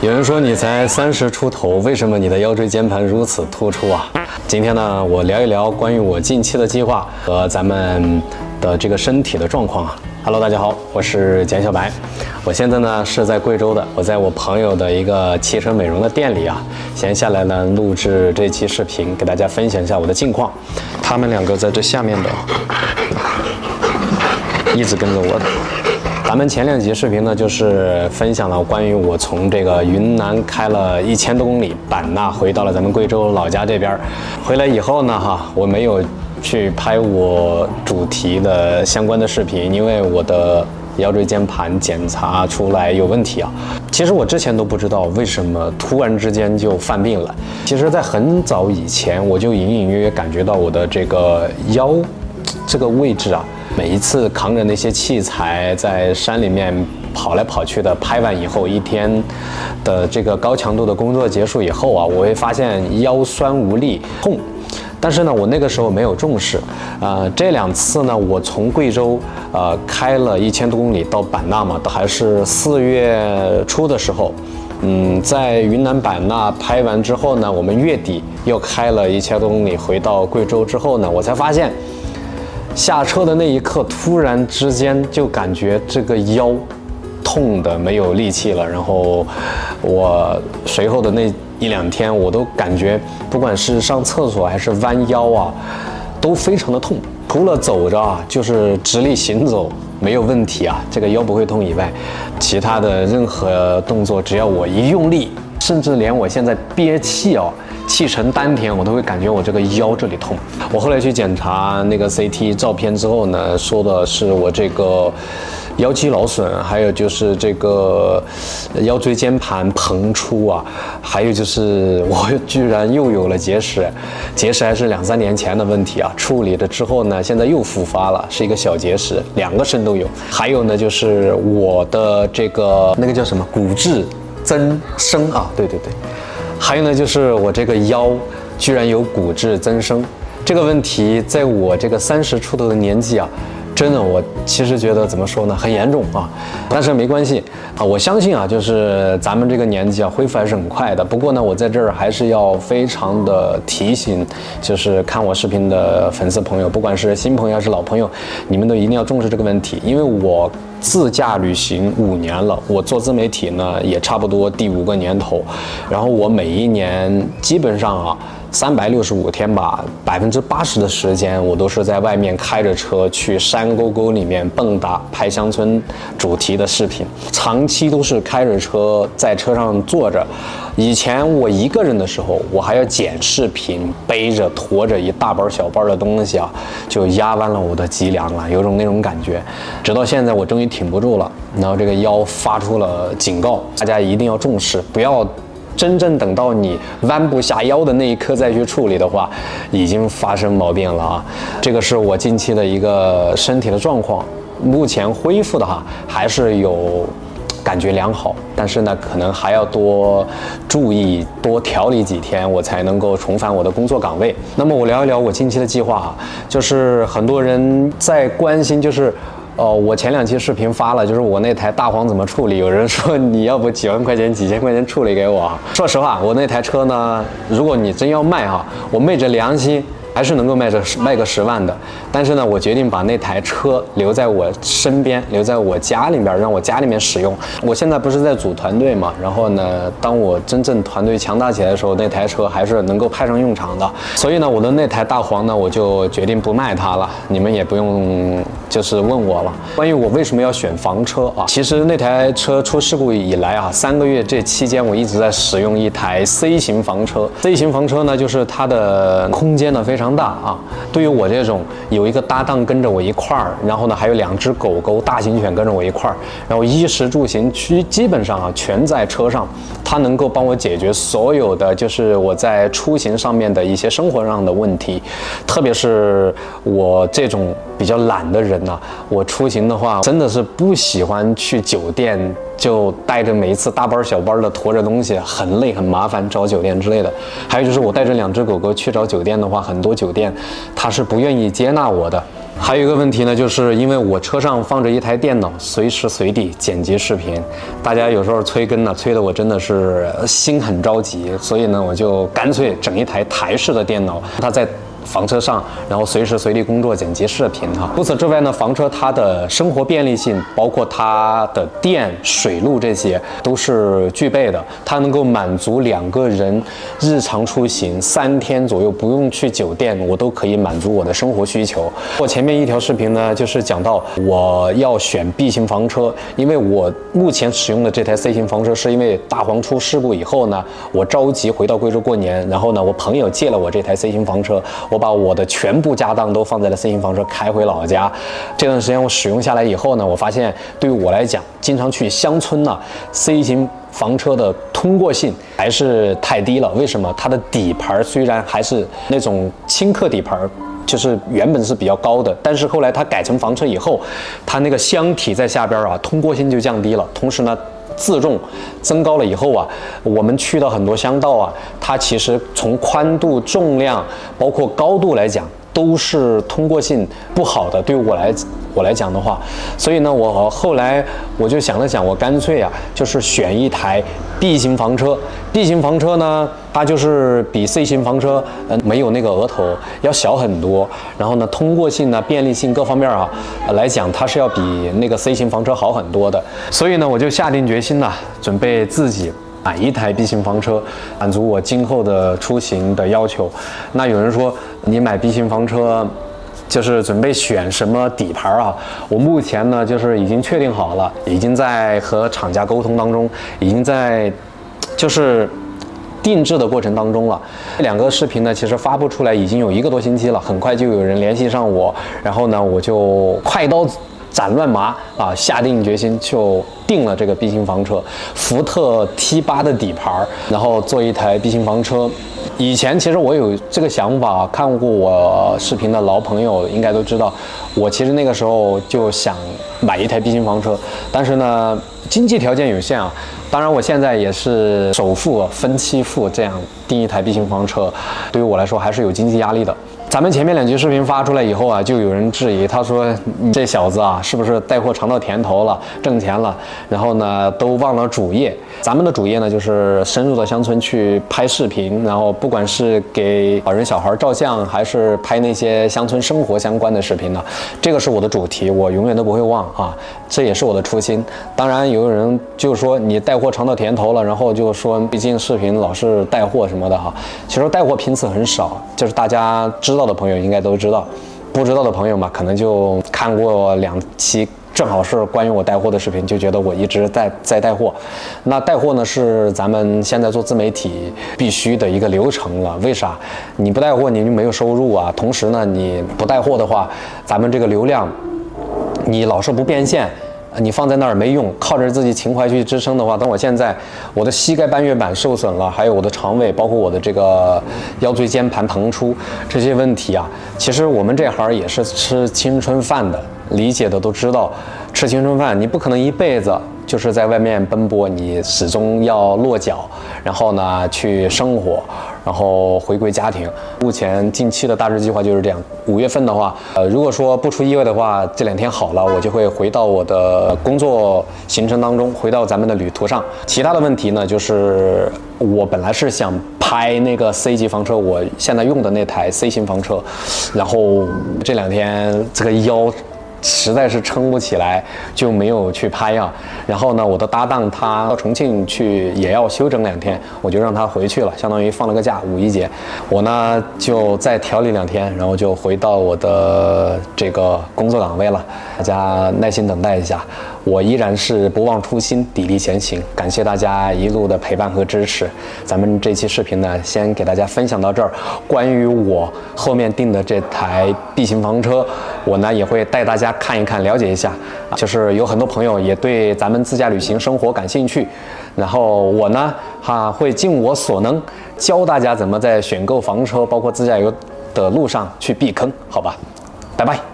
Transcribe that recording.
有人说你才30出头，为什么你的腰椎间盘如此突出啊？今天呢，我聊一聊关于我近期的计划和咱们的这个身体的状况啊。Hello， 大家好，我是简小白，我现在呢是在贵州的，我在我朋友的一个汽车美容的店里啊，闲下来呢录制这期视频，给大家分享一下我的近况。他们两个在这下面的，一直跟着我的。咱们前2集视频呢，就是分享了关于我从这个云南开了1000多公里版纳，回到了咱们贵州老家这边。回来以后呢，我没有去拍我主题的相关的视频，因为我的腰椎间盘检查出来有问题啊。其实我之前都不知道为什么突然之间就犯病了。其实在很早以前，我就隐隐约约感觉到我的这个腰这个位置啊，每一次扛着那些器材在山里面跑来跑去的，拍完以后1天的这个高强度的工作结束以后啊，我会发现腰酸无力痛。但是呢，我那个时候没有重视，这2次呢，我从贵州开了1000多公里到版纳嘛，都还是4月初的时候，在云南版纳拍完之后呢，我们月底又开了1000多公里回到贵州之后呢，我才发现，下车的那一刻，突然之间就感觉这个腰痛得没有力气了，然后我随后的那1-2天，我都感觉不管是上厕所还是弯腰啊，都非常的痛。除了走着啊，就是直立行走没有问题啊，这个腰不会痛以外，其他的任何动作，只要我一用力，甚至连我现在憋气啊，气沉丹田，我都会感觉我这个腰这里痛。我后来去检查那个 CT 照片之后呢，说的是我这个腰肌劳损，还有就是这个腰椎间盘膨出啊，还有就是我居然又有了结石，结石还是2-3年前的问题啊，处理了之后呢，现在又复发了，是一个小结石，2个肾都有。还有呢，就是我的这个那个叫什么骨质增生啊，对，还有呢，就是我这个腰居然有骨质增生，这个问题在我这个30出头的年纪啊，真的，我其实觉得怎么说呢，很严重啊，但是没关系啊，我相信啊，就是咱们这个年纪啊，恢复还是很快的。不过呢，我在这儿还是要非常的提醒，就是看我视频的粉丝朋友，不管是新朋友还是老朋友，你们都一定要重视这个问题，因为我自驾旅行5年了，我做自媒体呢也差不多第5个年头，然后我每一年基本上啊365天吧，80%的时间我都是在外面开着车去山沟沟里面蹦跶拍乡村主题的视频，长期都是开着车在车上坐着。以前我一个人的时候，我还要剪视频，背着驮着一大包小包的东西啊，就压弯了我的脊梁了，有种那种感觉。直到现在我终于挺不住了，然后这个腰发出了警告，大家一定要重视，不要真正等到你弯不下腰的那一刻再去处理的话，已经发生毛病了啊！这个是我近期的一个身体的状况，目前恢复的还是有感觉良好，但是呢，可能还要多注意、多调理几天，我才能够重返我的工作岗位。那么我聊一聊我近期的计划就是很多人在关心，就是我前2期视频发了，就是我那台大黄怎么处理。有人说你要不几万块钱、几千块钱处理给我。说实话，我那台车呢，如果你真要卖我昧着良心还是能够卖个10万的。但是呢，我决定把那台车留在我身边，留在我家里边，让我家里面使用。我现在不是在组团队嘛，然后呢，当我真正团队强大起来的时候，那台车还是能够派上用场的。所以呢，我的那台大黄呢，我就决定不卖它了。你们也不用就是问我了。关于我为什么要选房车啊，其实那台车出事故以来3个月这期间，我一直在使用一台 C 型房车。C 型房车呢，就是它的空间呢非常大啊。对于我这种有一个搭档跟着我一块儿，然后呢还有2只狗狗大型犬跟着我一块儿，然后衣食住行基本上全在车上，它能够帮我解决所有的就是我在出行上面的一些生活上的问题，特别是我这种比较懒的人我出行的话真的是不喜欢去酒店，就带着每一次大包小包的驮着东西，很累很麻烦，找酒店之类的。还有就是我带着2只狗狗去找酒店的话，很多酒店它是不愿意接纳我的。还有一个问题呢，就是因为我车上放着一台电脑，随时随地剪辑视频，大家有时候催更呢，催得我真的是心很着急，所以呢，我就干脆整一台台式的电脑，它在房车上，然后随时随地工作剪辑视频哈。除此之外呢，房车它的生活便利性，包括它的电、水路这些都是具备的，它能够满足2个人日常出行3天左右不用去酒店，我都可以满足我的生活需求。我前面一条视频呢，就是讲到我要选 B 型房车，因为我目前使用的这台 C 型房车是因为大黄出事故以后呢，我着急回到贵州过年，然后呢，我朋友借了我这台 C 型房车，我把我的全部家当都放在了 C 型房车，开回老家。这段时间我使用下来以后呢，我发现对于我来讲，经常去乡村呢，C 型房车的通过性还是太低了。为什么？它的底盘虽然还是那种轻客底盘，就是原本是比较高的，但是后来它改成房车以后，它那个箱体在下边啊，通过性就降低了。同时呢，自重增高了以后啊，我们去到很多乡道啊，它其实从宽度、重量，包括高度来讲，都是通过性不好的。对于我来讲的话，所以呢，我后来我就想了想，我干脆啊，就是选一台 B 型房车。B 型房车呢，它就是比 C 型房车没有那个额头要小很多，然后呢，通过性呢、便利性各方面啊来讲，它是要比那个 C 型房车好很多的。所以呢，我就下定决心呢，准备自己买一台 B 型房车，满足我今后的出行的要求。那有人说，你买 B 型房车就是准备选什么底盘啊？我目前呢，就是已经确定好了，已经在和厂家沟通当中，已经在就是定制的过程当中了。这2个视频呢，其实发布出来已经有1个多星期了，很快就有人联系上我，然后呢，我就快刀斩乱麻啊，下定决心就定了这个 B 型房车，福特 T8 的底盘，然后做一台 B 型房车。以前其实我有这个想法，看过我视频的老朋友应该都知道，我其实那个时候就想买一台 B 型房车，但是呢，经济条件有限啊。当然，我现在也是首付分期付，这样订一台 B 型房车，对于我来说还是有经济压力的。咱们前面2期视频发出来以后啊，就有人质疑，他说你这小子啊，是不是带货尝到甜头了，挣钱了，然后呢都忘了主业。咱们的主业呢，就是深入到乡村去拍视频，然后不管是给老人小孩照相，还是拍那些乡村生活相关的视频呢，这个是我的主题，我永远都不会忘啊，这也是我的初心。当然，有人就说你带货尝到甜头了，然后就说毕竟视频老是带货什么的哈，其实带货频次很少，就是大家知道的朋友应该都知道，不知道的朋友嘛，可能就看过2期，正好是关于我带货的视频，就觉得我一直在带货。那带货呢，是咱们现在做自媒体必须的一个流程了。为啥？你不带货你就没有收入啊。同时呢，你不带货的话，咱们这个流量，你老是不变现，你放在那儿没用，靠着自己情怀去支撑的话，等我现在我的膝盖半月板受损了，还有我的肠胃，包括我的这个腰椎间盘腾出这些问题啊，其实我们这行也是吃青春饭的，理解的都知道，吃青春饭你不可能一辈子就是在外面奔波，你始终要落脚，然后呢去生活，然后回归家庭。目前近期的大致计划就是这样。5月份的话，如果说不出意外的话，这2天好了，我就会回到我的工作行程当中，回到咱们的旅途上。其他的问题呢，就是我本来是想拍那个 C 级房车，我现在用的那台 C 型房车，然后这2天这个腰实在是撑不起来，就没有去拍啊。然后呢，我的搭档他到重庆去也要休整2天，我就让他回去了，相当于放了个假，5一节。我呢就再调理2天，然后就回到我的这个工作岗位了。大家耐心等待一下，我依然是不忘初心，砥砺前行。感谢大家一路的陪伴和支持。咱们这期视频呢，先给大家分享到这儿。关于我后面订的这台 B 型房车，我呢也会带大家看一看，了解一下。就是有很多朋友也对咱们自驾旅行生活感兴趣，然后我呢会尽我所能教大家怎么在选购房车包括自驾游的路上去避坑，好吧，拜拜。